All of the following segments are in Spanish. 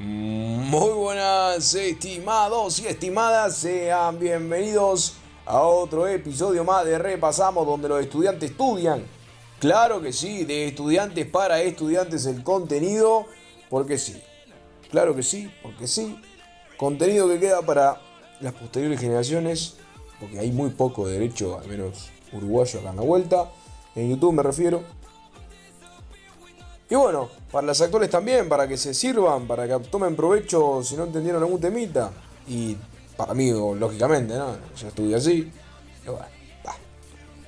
Muy buenas, estimados y estimadas, sean bienvenidos a otro episodio más de Repasamos, donde los estudiantes estudian. Claro que sí, de estudiantes para estudiantes el contenido, porque sí. Claro que sí, porque sí. Contenido que queda para las posteriores generaciones, porque hay muy poco derecho, al menos uruguayo acá en la vuelta. En YouTube me refiero. Y bueno, para las actuales también, para que se sirvan, para que tomen provecho si no entendieron algún temita. Y para mí, lógicamente, ¿no? Yo estudié así. Y bueno, va.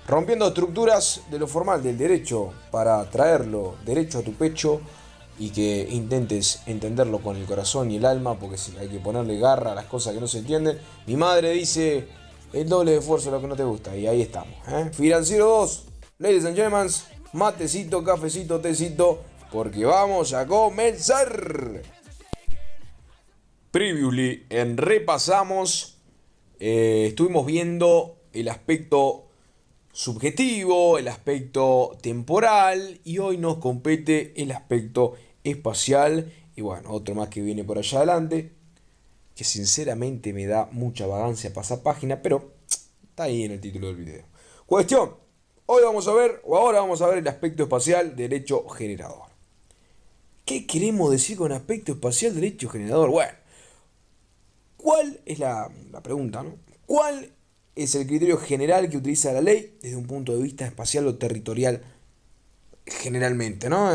Rompiendo estructuras de lo formal del derecho para traerlo derecho a tu pecho y que intentes entenderlo con el corazón y el alma, porque si hay que ponerle garra a las cosas que no se entienden. Mi madre dice el doble de esfuerzo es lo que no te gusta, y ahí estamos. Financiero 2, ladies and gentlemen, matecito, cafecito, tecito, porque vamos a comenzar. Previously en Repasamos, estuvimos viendo el aspecto subjetivo, el aspecto temporal, y hoy nos compete el aspecto espacial. Y bueno, otro más que viene por allá adelante, que sinceramente me da mucha vagancia pasar página, pero está ahí en el título del video. Cuestión, hoy vamos a ver, o ahora vamos a ver el aspecto espacial derecho generador. ¿Qué queremos decir con aspecto espacial derecho generador? Bueno, ¿cuál es la pregunta, no? ¿Cuál es el criterio general que utiliza la ley desde un punto de vista espacial o territorial? Generalmente, ¿no?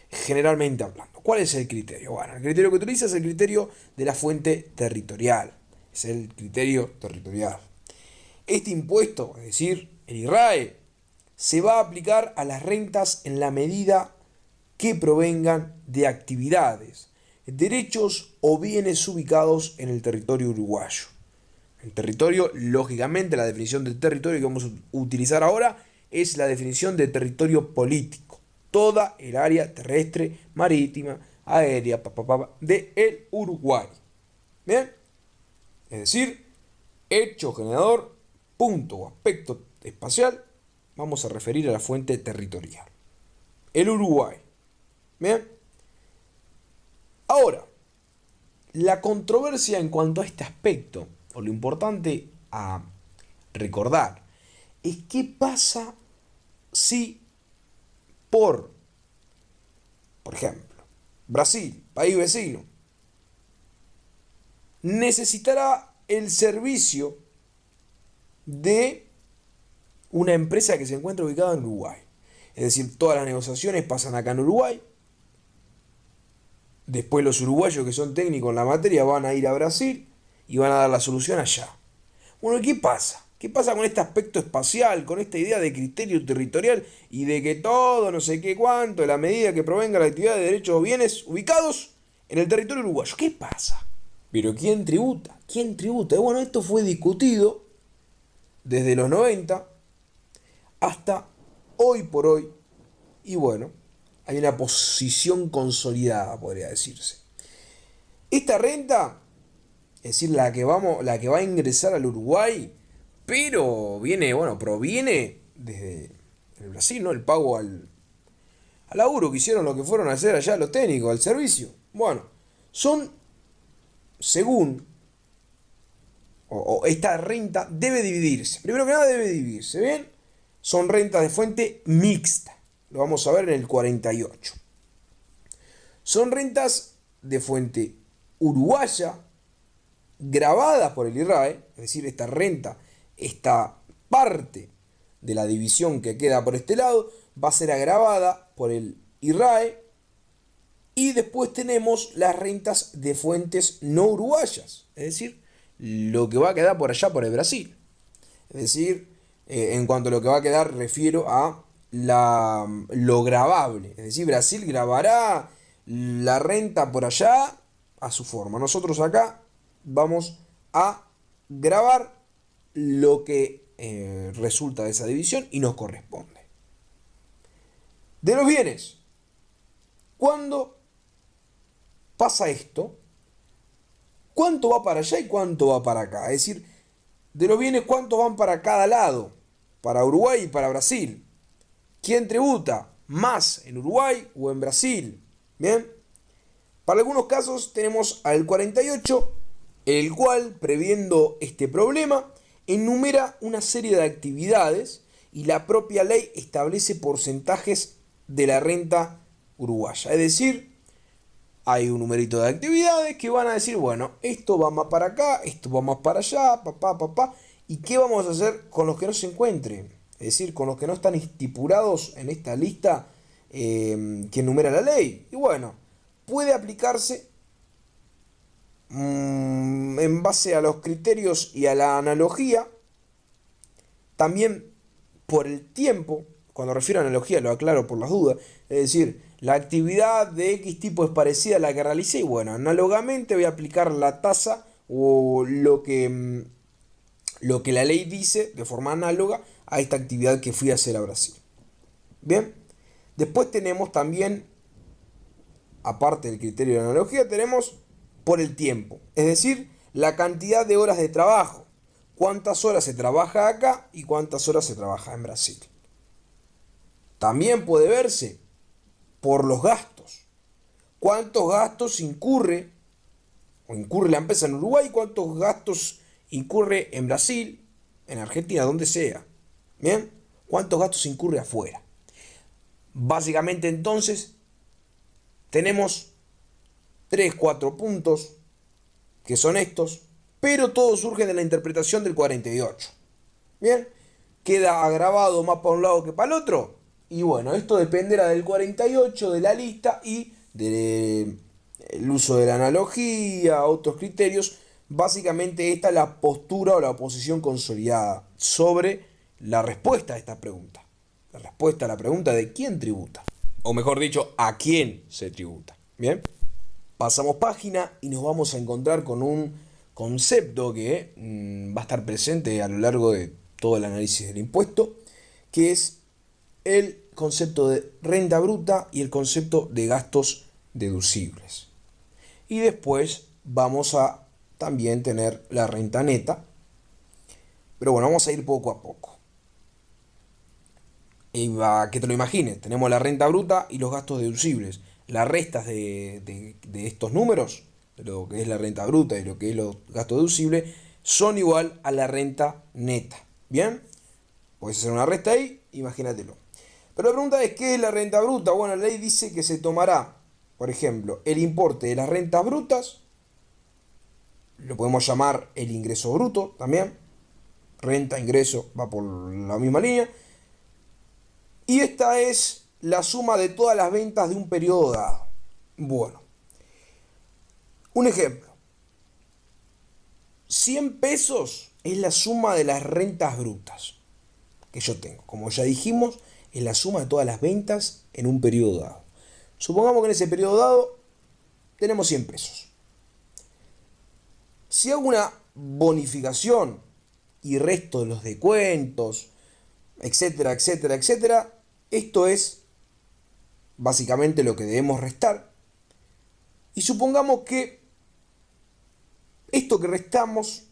Generalmente hablando. ¿Cuál es el criterio? Bueno, el criterio que utiliza es el criterio de la fuente territorial. Es el criterio territorial. Este impuesto, es decir, el IRAE, se va a aplicar a las rentas en la medida que provengan de actividades, derechos o bienes ubicados en el territorio uruguayo. El territorio, lógicamente, la definición del territorio que vamos a utilizar ahora es la definición de territorio político. Toda el área terrestre, marítima, aérea, de el Uruguay. ¿Bien? Es decir, hecho generador, punto o aspecto espacial, vamos a referir a la fuente territorial. El Uruguay. ¿Bien? Ahora, la controversia en cuanto a este aspecto, o lo importante a recordar, es qué pasa si por ejemplo, Brasil, país vecino, necesitará el servicio de una empresa que se encuentra ubicada en Uruguay. Es decir, todas las negociaciones pasan acá en Uruguay. Después los uruguayos que son técnicos en la materia van a ir a Brasil y van a dar la solución allá. Bueno, ¿qué pasa? ¿Qué pasa con este aspecto espacial, con esta idea de criterio territorial y de que todo, no sé qué cuánto, en la medida que provenga la actividad de derechos o bienes ubicados en el territorio uruguayo? ¿Qué pasa? Pero ¿quién tributa? ¿Quién tributa? Y bueno, esto fue discutido desde los 90 hasta hoy por hoy. Y bueno, hay una posición consolidada, podría decirse. Esta renta, es decir, la que va a ingresar al Uruguay, pero viene, bueno, proviene desde el Brasil, ¿no? El pago al laburo que hicieron lo que fueron a hacer allá los técnicos, al servicio. Bueno, son, según, o esta renta debe dividirse. Primero que nada debe dividirse, ¿bien? Son rentas de fuente mixta. Lo vamos a ver en el 48. Son rentas de fuente uruguaya, grabadas por el IRAE, es decir, esta renta, esta parte de la división que queda por este lado, va a ser agravada por el IRAE. Y después tenemos las rentas de fuentes no uruguayas, es decir, lo que va a quedar por allá por el Brasil. Es decir, en cuanto a lo que va a quedar, refiero a lo grabable. Es decir, Brasil grabará la renta por allá a su forma. Nosotros acá vamos a grabar lo que resulta de esa división y nos corresponde. De los bienes, ¿cuándo pasa esto? ¿Cuánto va para allá y cuánto va para acá? Es decir, de los bienes, ¿cuántos van para cada lado? Para Uruguay y para Brasil. ¿Quién tributa más en Uruguay o en Brasil? Bien. Para algunos casos tenemos al 48, el cual, previendo este problema, enumera una serie de actividades y la propia ley establece porcentajes de la renta uruguaya. Es decir, hay un numerito de actividades que van a decir, bueno, esto va más para acá, esto va más para allá, papá, papá. ¿Y qué vamos a hacer con los que no se encuentren? Es decir, con los que no están estipulados en esta lista que enumera la ley. Y bueno, puede aplicarse en base a los criterios y a la analogía. También por el tiempo, cuando refiero a analogía lo aclaro por las dudas, es decir, la actividad de X tipo es parecida a la que realicé y bueno, análogamente voy a aplicar la tasa o lo que la ley dice de forma análoga a esta actividad que fui a hacer a Brasil. Bien, después tenemos también, aparte del criterio de analogía, tenemos por el tiempo, es decir, la cantidad de horas de trabajo, cuántas horas se trabaja acá y cuántas horas se trabaja en Brasil. También puede verse por los gastos, cuántos gastos incurre la empresa en Uruguay, cuántos gastos incurre en Brasil, en Argentina, donde sea. Bien, cuántos gastos incurre afuera. Básicamente entonces tenemos 3-4 puntos que son estos, pero todo surge de la interpretación del 48. Bien, queda agravado más para un lado que para el otro. Y bueno, esto dependerá del 48, de la lista y del uso de la analogía, otros criterios. Básicamente esta es la postura o la posición consolidada sobre la respuesta a esta pregunta. La respuesta a la pregunta de quién tributa. O mejor dicho, a quién se tributa. Bien, pasamos página y nos vamos a encontrar con un concepto que va a estar presente a lo largo de todo el análisis del impuesto, que es el concepto de renta bruta y el concepto de gastos deducibles. Y después vamos a también tener la renta neta, pero bueno, vamos a ir poco a poco. Y para que te lo imagines, tenemos la renta bruta y los gastos deducibles. Las restas de estos números, de lo que es la renta bruta y lo que es los gastos deducibles, son igual a la renta neta. ¿Bien? Puedes hacer una resta ahí, imagínatelo. Pero la pregunta es, ¿qué es la renta bruta? Bueno, la ley dice que se tomará, por ejemplo, el importe de las rentas brutas, lo podemos llamar el ingreso bruto también, renta, ingreso, va por la misma línea, y esta es la suma de todas las ventas de un periodo dado. Bueno, un ejemplo, 100 pesos es la suma de las rentas brutas que yo tengo. Como ya dijimos, es la suma de todas las ventas en un periodo dado. Supongamos que en ese periodo dado tenemos 100 pesos. Si hago una bonificación y resto de los descuentos, etcétera, etcétera, etcétera, esto es básicamente lo que debemos restar. Y supongamos que esto que restamos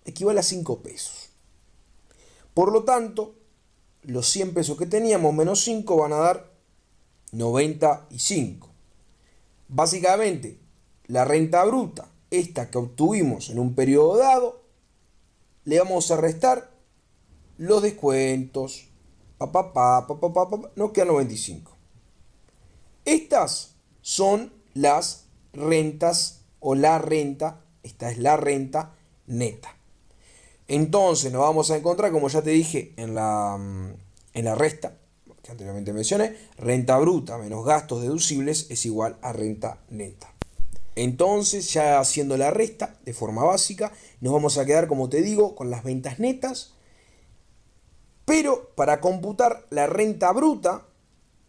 equivale a 5 pesos. Por lo tanto, los 100 pesos que teníamos menos 5 van a dar 95. Básicamente, la renta bruta, esta que obtuvimos en un periodo dado, le vamos a restar los descuentos, nos quedan 95. Estas son las rentas o la renta, esta es la renta neta. Entonces nos vamos a encontrar, como ya te dije, en la resta, que anteriormente mencioné, renta bruta menos gastos deducibles es igual a renta neta. Entonces, ya haciendo la resta de forma básica, nos vamos a quedar, como te digo, con las ventas netas. Pero para computar la renta bruta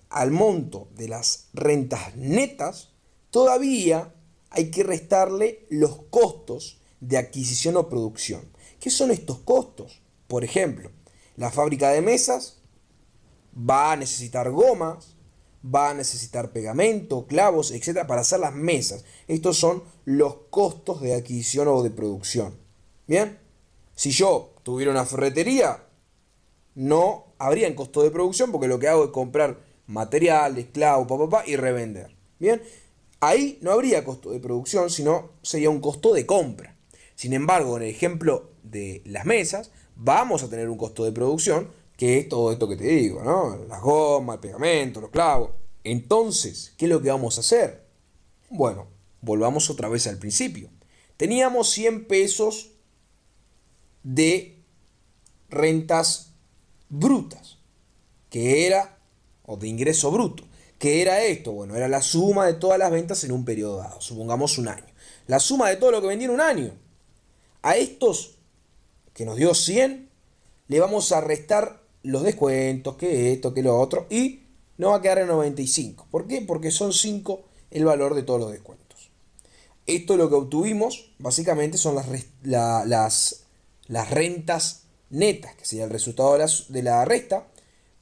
al monto de las rentas netas, todavía hay que restarle los costos de adquisición o producción. ¿Qué son estos costos? Por ejemplo, la fábrica de mesas va a necesitar gomas, va a necesitar pegamento, clavos, etcétera, para hacer las mesas. Estos son los costos de adquisición o de producción. Bien, si yo tuviera una ferretería, no habría costo de producción porque lo que hago es comprar materiales, clavos, y revender. Bien, Ahí no habría costo de producción, sino sería un costo de compra. Sin embargo, en el ejemplo de las mesas, vamos a tener un costo de producción, que es todo esto que te digo, ¿no? Las gomas, el pegamento, los clavos. Entonces, ¿qué es lo que vamos a hacer? Bueno, volvamos otra vez al principio. Teníamos 100 pesos de rentas brutas, que era, o de ingreso bruto. ¿Qué era esto? Bueno, era la suma de todas las ventas en un periodo dado, supongamos un año. La suma de todo lo que vendí en un año. A estos, que nos dio 100, le vamos a restar los descuentos, que esto, que lo otro, y nos va a quedar en 95. ¿Por qué? Porque son 5 el valor de todos los descuentos. Esto lo que obtuvimos, básicamente, son las rentas netas, que sería el resultado de la resta.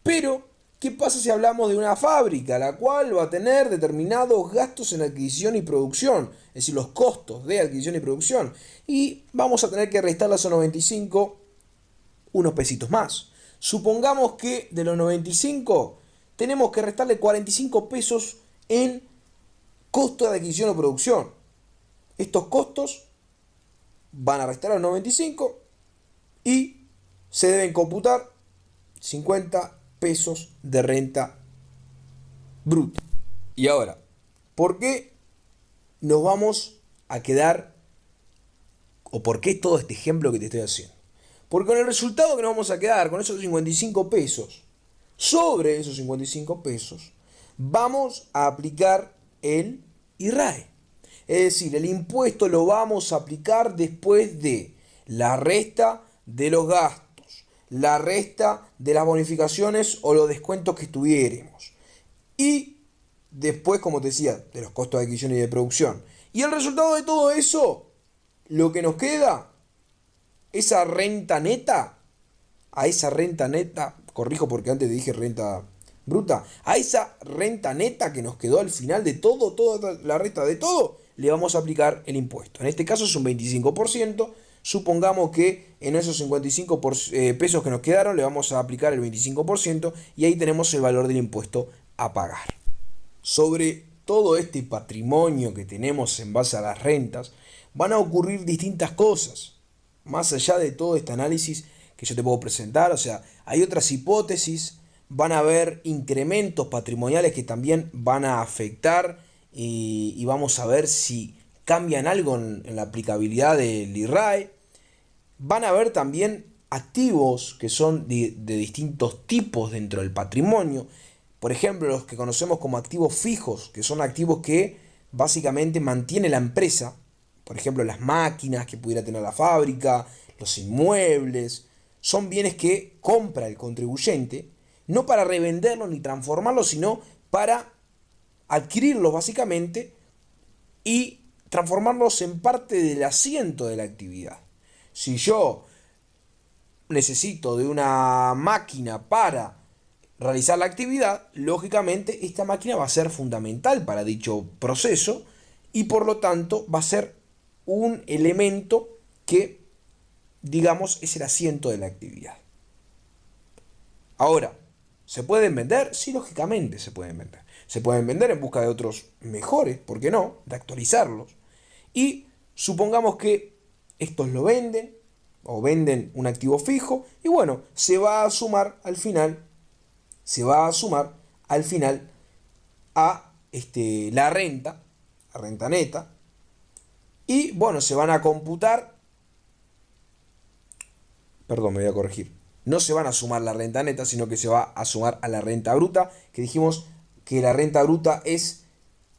Pero, ¿qué pasa si hablamos de una fábrica, la cual va a tener determinados gastos en adquisición y producción? Es decir, los costos de adquisición y producción. Y vamos a tener que restarle a esos 95 unos pesitos más. Supongamos que de los 95 tenemos que restarle 45 pesos en costo de adquisición o producción. Estos costos van a restar a los 95 y se deben computar 50 pesos de renta bruta. Y ahora, ¿por qué nos vamos a quedar, o por qué todo este ejemplo que te estoy haciendo? Porque con el resultado que nos vamos a quedar, con esos 55 pesos, sobre esos 55 pesos, vamos a aplicar el IRAE. Es decir, el impuesto lo vamos a aplicar después de la resta de los gastos, la resta de las bonificaciones o los descuentos que tuviéramos. Y después, como te decía, de los costos de adquisición y de producción. Y el resultado de todo eso, lo que nos queda, esa renta neta, a esa renta neta, corrijo porque antes dije renta bruta, a esa renta neta que nos quedó al final de todo, toda la resta de todo, le vamos a aplicar el impuesto. En este caso es un 25%. Supongamos que en esos 55 pesos que nos quedaron le vamos a aplicar el 25% y ahí tenemos el valor del impuesto a pagar. Sobre todo este patrimonio que tenemos en base a las rentas, van a ocurrir distintas cosas. Más allá de todo este análisis que yo te puedo presentar, o sea, hay otras hipótesis, van a haber incrementos patrimoniales que también van a afectar y vamos a ver si cambian algo en la aplicabilidad del IRAE. Van a haber también activos que son de distintos tipos dentro del patrimonio. Por ejemplo, los que conocemos como activos fijos, que son activos que básicamente mantiene la empresa. Por ejemplo, las máquinas que pudiera tener la fábrica, los inmuebles. Son bienes que compra el contribuyente, no para revenderlos ni transformarlos, sino para adquirirlos básicamente y transformarlos en parte del asiento de la actividad. Si yo necesito de una máquina para realizar la actividad, lógicamente esta máquina va a ser fundamental para dicho proceso y por lo tanto va a ser un elemento que, digamos, es el asiento de la actividad. Ahora, ¿se pueden vender? Sí, lógicamente se pueden vender. Se pueden vender en busca de otros mejores, ¿por qué no? De actualizarlos. Y supongamos que estos lo venden o venden un activo fijo y bueno, se va a sumar al final a la renta neta, y bueno, se van a computar, perdón, me voy a corregir, no se van a sumar la renta neta, sino que se va a sumar a la renta bruta, que dijimos que la renta bruta es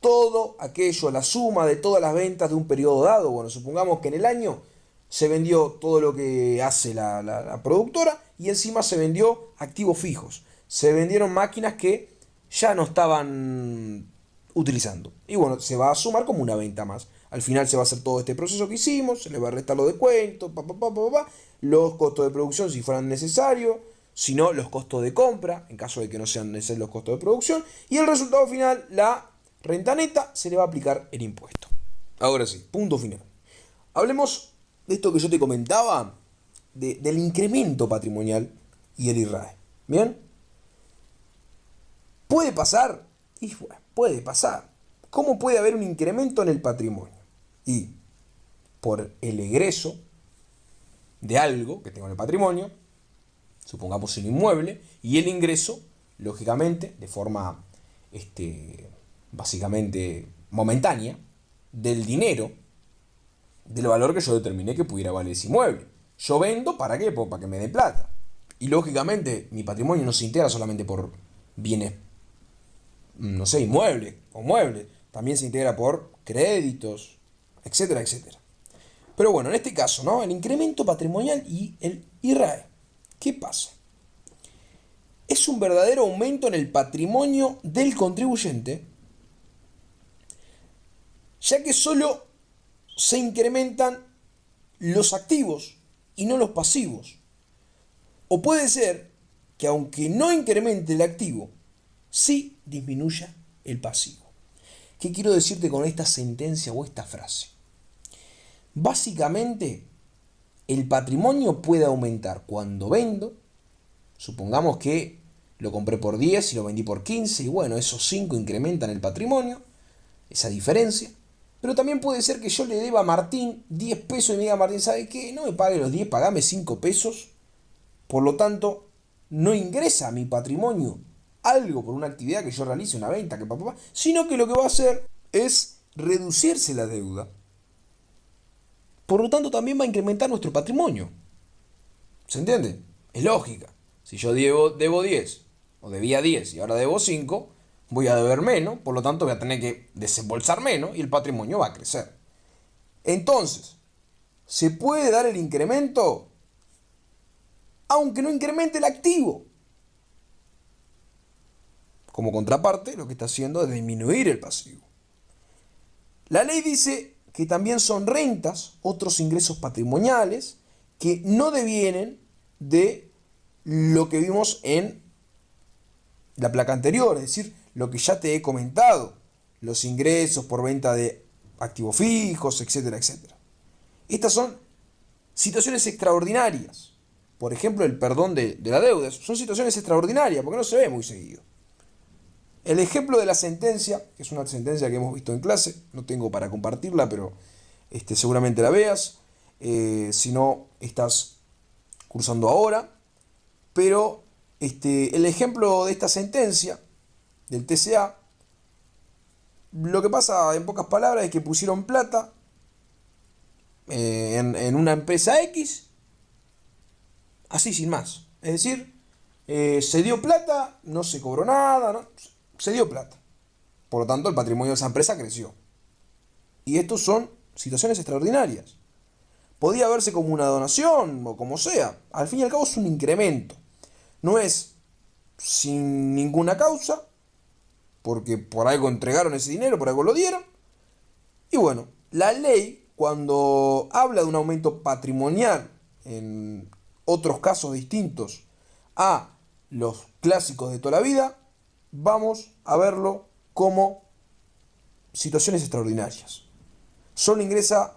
todo aquello, la suma de todas las ventas de un periodo dado. Bueno, supongamos que en el año se vendió todo lo que hace la productora y encima se vendió activos fijos. Se vendieron máquinas que ya no estaban utilizando. Y bueno, se va a sumar como una venta más. Al final se va a hacer todo este proceso que hicimos, se le va a restar los descuentos, los costos de producción si fueran necesarios, si no, los costos de compra, en caso de que no sean necesarios los costos de producción, y el resultado final, la renta neta, se le va a aplicar el impuesto. Ahora sí, punto final. Hablemos de esto que yo te comentaba, del incremento patrimonial y el IRAE. ¿Bien? ¿Puede pasar? Y bueno, puede pasar. ¿cómo puede haber un incremento en el patrimonio? Y por el egreso de algo que tengo en el patrimonio, supongamos un inmueble, y el ingreso, lógicamente, de forma básicamente momentánea, del dinero, del valor que yo determiné que pudiera valer ese inmueble. Yo vendo, ¿para qué? Para que me dé plata. Y lógicamente mi patrimonio no se integra solamente por bienes, no sé, inmuebles o muebles. También se integra por créditos, etcétera, etcétera. Pero bueno, en este caso, ¿no? El incremento patrimonial y el IRAE. ¿Qué pasa? Es un verdadero aumento en el patrimonio del contribuyente, ya que solo se incrementan los activos y no los pasivos. O puede ser que aunque no incremente el activo, sí disminuya el pasivo. ¿Qué quiero decirte con esta sentencia o esta frase? Básicamente, el patrimonio puede aumentar cuando vendo. Supongamos que lo compré por 10 y lo vendí por 15 y bueno, esos 5 incrementan el patrimonio, esa diferencia. Pero también puede ser que yo le deba a Martín 10 pesos y me diga Martín, ¿sabe qué? No me pague los 10, pagame 5 pesos. Por lo tanto, no ingresa a mi patrimonio algo por una actividad que yo realice, una venta, sino que lo que va a hacer es reducirse la deuda. Por lo tanto, también va a incrementar nuestro patrimonio. ¿Se entiende? Es lógica. Si yo debo 10 o debía 10 y ahora debo 5, voy a deber menos, por lo tanto voy a tener que desembolsar menos y el patrimonio va a crecer. Entonces, ¿se puede dar el incremento aunque no incremente el activo? Como contraparte, lo que está haciendo es disminuir el pasivo. La ley dice que también son rentas, otros ingresos patrimoniales, que no devienen de lo que vimos en la placa anterior, es decir, lo que ya te he comentado, los ingresos por venta de activos fijos, etcétera, etcétera. Estas son situaciones extraordinarias. Por ejemplo, el perdón de la deuda. Son situaciones extraordinarias, porque no se ve muy seguido. El ejemplo de la sentencia, que es una sentencia que hemos visto en clase, no tengo para compartirla, pero seguramente la veas. Si no, estás cursando ahora. Pero el ejemplo de esta sentencia del TCA, lo que pasa en pocas palabras es que pusieron plata en una empresa X, así sin más. Es decir, se dio plata, no se cobró nada, ¿no? Se dio plata. Por lo tanto, el patrimonio de esa empresa creció. Y estos son situaciones extraordinarias. Podía verse como una donación o como sea. Al fin y al cabo es un incremento. No es sin ninguna causa, porque por algo entregaron ese dinero, por algo lo dieron. Y bueno, la ley, cuando habla de un aumento patrimonial en otros casos distintos a los clásicos de toda la vida, vamos a verlo como situaciones extraordinarias. Solo ingresa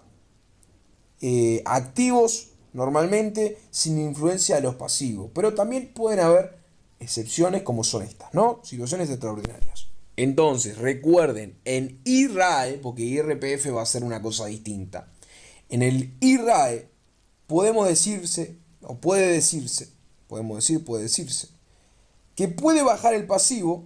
activos normalmente sin influencia de los pasivos, pero también pueden haber excepciones como son estas, ¿no? Situaciones extraordinarias. Entonces, recuerden, en IRAE, porque IRPF va a ser una cosa distinta, en el IRAE podemos decirse, o puede decirse, puede decirse, que puede bajar el pasivo,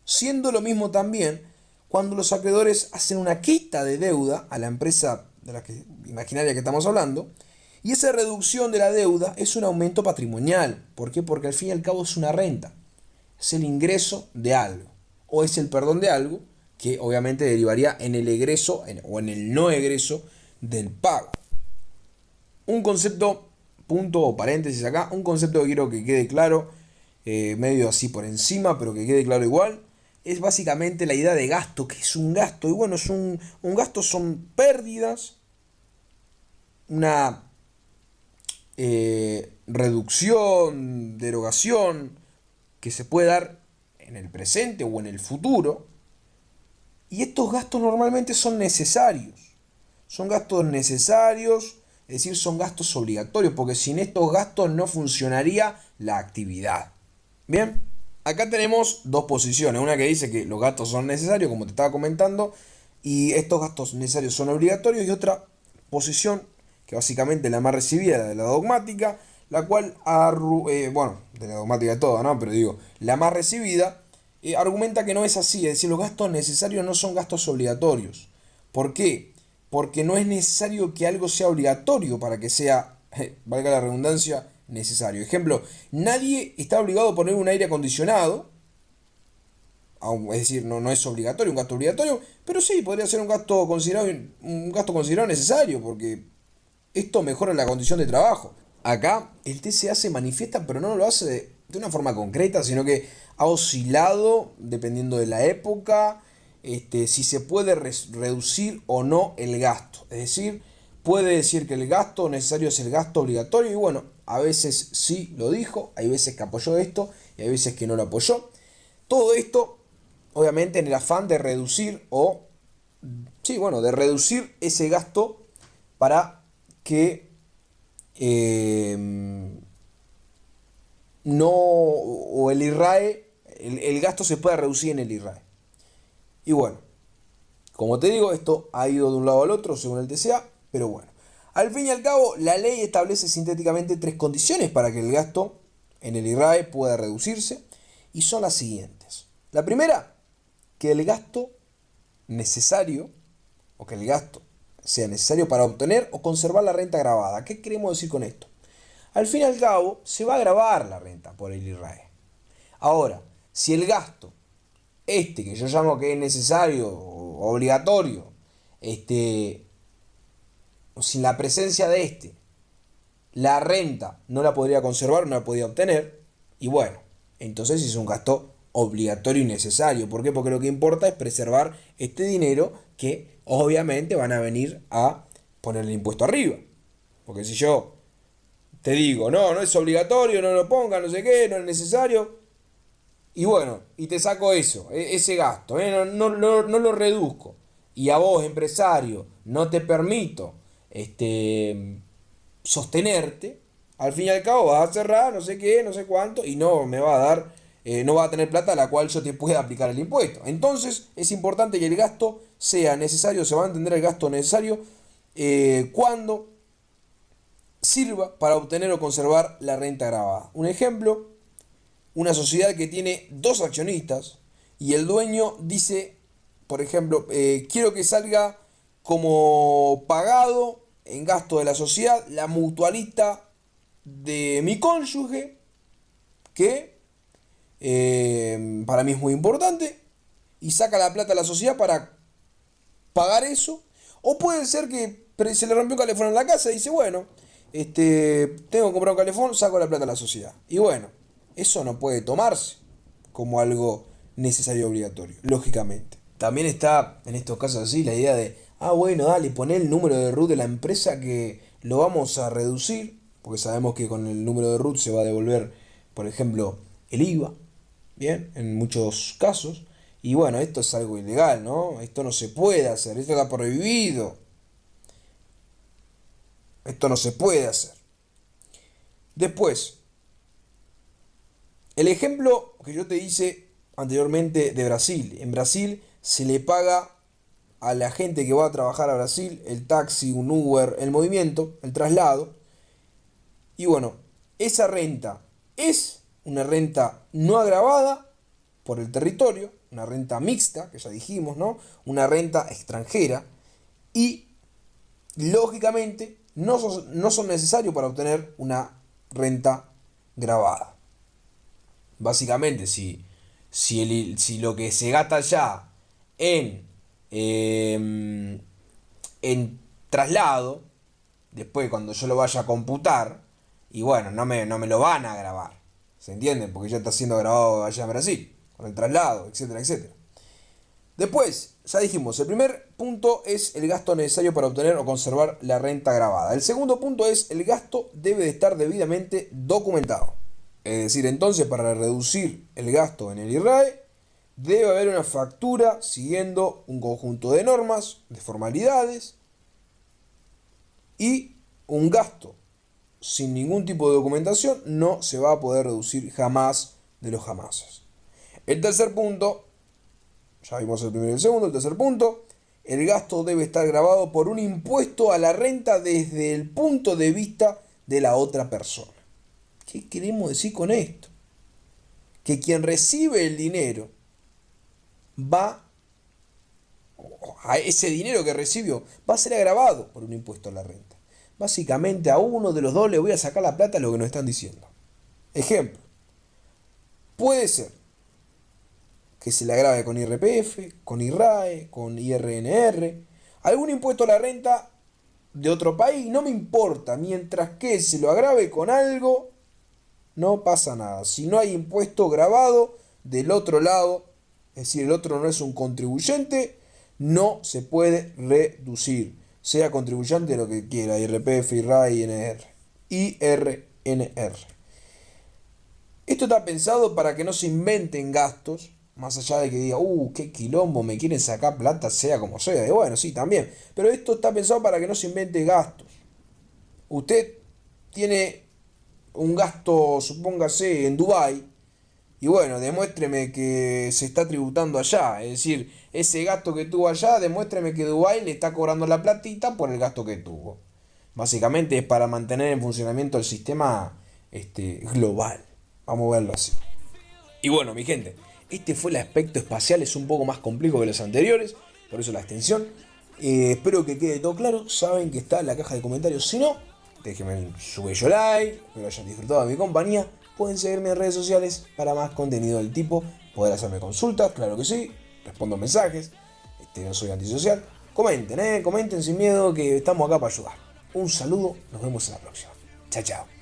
siendo lo mismo también cuando los acreedores hacen una quita de deuda a la empresa de la imaginaria que estamos hablando, y esa reducción de la deuda es un aumento patrimonial. ¿Por qué? Porque al fin y al cabo es una renta, es el ingreso de algo, o es el perdón de algo, que obviamente derivaría en el egreso o en el no egreso del pago. Un concepto, punto o paréntesis acá, un concepto que quiero que quede claro, medio así por encima, pero que quede claro igual, es básicamente la idea de gasto, que es un gasto, y bueno, es un gasto, son pérdidas, una reducción, derogación, que se puede dar en el presente o en el futuro, y estos gastos normalmente son necesarios, son gastos necesarios, es decir, son gastos obligatorios, porque sin estos gastos no funcionaría la actividad. ¿Bien? Acá tenemos dos posiciones, una que dice que los gastos son necesarios, como te estaba comentando, y estos gastos necesarios son obligatorios, y otra posición, que básicamente es la más recibida, la de la dogmática, la cual, bueno, de la dogmática de toda, ¿no? Pero digo, la más recibida, argumenta que no es así, es decir, los gastos necesarios no son gastos obligatorios. ¿Por qué? Porque no es necesario que algo sea obligatorio para que sea, valga la redundancia, necesario. Ejemplo, nadie está obligado a poner un aire acondicionado, es decir, no es obligatorio, un gasto obligatorio, pero sí podría ser un gasto considerado necesario, porque esto mejora la condición de trabajo. Acá el TCA se manifiesta, pero no lo hace de una forma concreta, sino que ha oscilado dependiendo de la época, si se puede reducir o no el gasto. Es decir, puede decir que el gasto necesario es el gasto obligatorio y bueno, a veces sí lo dijo, hay veces que apoyó esto y hay veces que no lo apoyó. Todo esto, obviamente, en el afán de reducir sí, bueno, de reducir ese gasto para que eh, no, o el IRAE, el gasto se pueda reducir en el IRAE. Y bueno, como te digo, esto ha ido de un lado al otro según el TCA, pero bueno. Al fin y al cabo, la ley establece sintéticamente tres condiciones para que el gasto en el IRAE pueda reducirse y son las siguientes. La primera, que el gasto necesario, o que el gasto sea necesario para obtener o conservar la renta gravada. ¿Qué queremos decir con esto? Al fin y al cabo, se va a gravar la renta por el IRAE. Ahora, si el gasto, que yo llamo que es necesario o obligatorio, sin la presencia de la renta no la podría conservar, no la podría obtener, y bueno, entonces es un gasto obligatorio y necesario. ¿Por qué? Porque lo que importa es preservar este dinero que obviamente van a venir a poner el impuesto arriba. Porque si yo te digo, no es obligatorio, no lo ponga, no sé qué, no es necesario, y bueno, y te saco eso, ese gasto, no lo reduzco, y a vos, empresario, no te permito sostenerte, al fin y al cabo vas a cerrar, no sé qué, no sé cuánto, y no me va a dar, no va a tener plata a la cual yo te pueda aplicar el impuesto. Entonces es importante que el gasto sea necesario, se va a entender el gasto necesario cuando sirva para obtener o conservar la renta grabada. Un ejemplo, una sociedad que tiene dos accionistas y el dueño dice, por ejemplo, quiero que salga como pagado en gasto de la sociedad la mutualista de mi cónyuge, que para mí es muy importante, y saca la plata a la sociedad para pagar eso. O puede ser que se le rompió un calefón en la casa y dice, bueno, tengo que comprar un calefón, saco la plata a la sociedad. Y bueno, eso no puede tomarse como algo necesario y obligatorio, lógicamente. También está en estos casos así la idea de, bueno, dale, poné el número de RUT de la empresa que lo vamos a reducir, porque sabemos que con el número de RUT se va a devolver, por ejemplo, el IVA, bien, en muchos casos. Y bueno, esto es algo ilegal, ¿no? Esto no se puede hacer, esto está prohibido. Esto no se puede hacer. Después, el ejemplo que yo te hice anteriormente de Brasil. En Brasil se le paga a la gente que va a trabajar a Brasil el taxi, un Uber, el movimiento, el traslado. Y bueno, esa renta es una renta no agravada por el territorio, una renta mixta, que ya dijimos, ¿no? Una renta extranjera. Y lógicamente no son necesarios para obtener una renta gravada. Básicamente, si lo que se gasta ya en, en traslado, después cuando yo lo vaya a computar, y bueno, no me lo van a grabar, ¿se entiende? Porque ya está siendo grabado allá en Brasil, con el traslado, etcétera, etcétera. Después, ya dijimos, el primer punto es el gasto necesario para obtener o conservar la renta grabada. El segundo punto es el gasto debe de estar debidamente documentado. Es decir, entonces, para reducir el gasto en el IRAE, debe haber una factura siguiendo un conjunto de normas, de formalidades, y un gasto sin ningún tipo de documentación no se va a poder reducir jamás de los jamases. El tercer punto, ya vimos el primero y el segundo, el tercer punto, el gasto debe estar grabado por un impuesto a la renta desde el punto de vista de la otra persona. ¿Qué queremos decir con esto? Que quien recibe el dinero va, a ese dinero que recibió, va a ser agravado por un impuesto a la renta. Básicamente a uno de los dos le voy a sacar la plata, lo que nos están diciendo. Ejemplo, puede ser que se le agrave con IRPF, con IRAE, con IRNR, algún impuesto a la renta de otro país, no me importa, mientras que se lo agrave con algo, no pasa nada. Si no hay impuesto grabado del otro lado, es decir, el otro no es un contribuyente, no se puede reducir. Sea contribuyente de lo que quiera, IRPF, IRAE, IRNR. Esto está pensado para que no se inventen gastos, más allá de que diga, qué quilombo, me quieren sacar plata, sea como sea. Y bueno, sí, también. Pero esto está pensado para que no se invente gastos. Usted tiene un gasto, supóngase, en Dubái, y bueno, demuéstreme que se está tributando allá. Es decir, ese gasto que tuvo allá, demuéstreme que Dubái le está cobrando la platita por el gasto que tuvo. Básicamente es para mantener en funcionamiento el sistema global. Vamos a verlo así. Y bueno, mi gente, este fue el aspecto espacial, es un poco más complejo que los anteriores, por eso la extensión. Espero que quede todo claro, saben que está en la caja de comentarios. Si no, déjenme su bello like, espero hayan disfrutado de mi compañía. Pueden seguirme en redes sociales para más contenido del tipo, poder hacerme consultas, claro que sí, respondo mensajes, no soy antisocial. Comenten, comenten sin miedo que estamos acá para ayudar. Un saludo, nos vemos en la próxima. Chao, chao.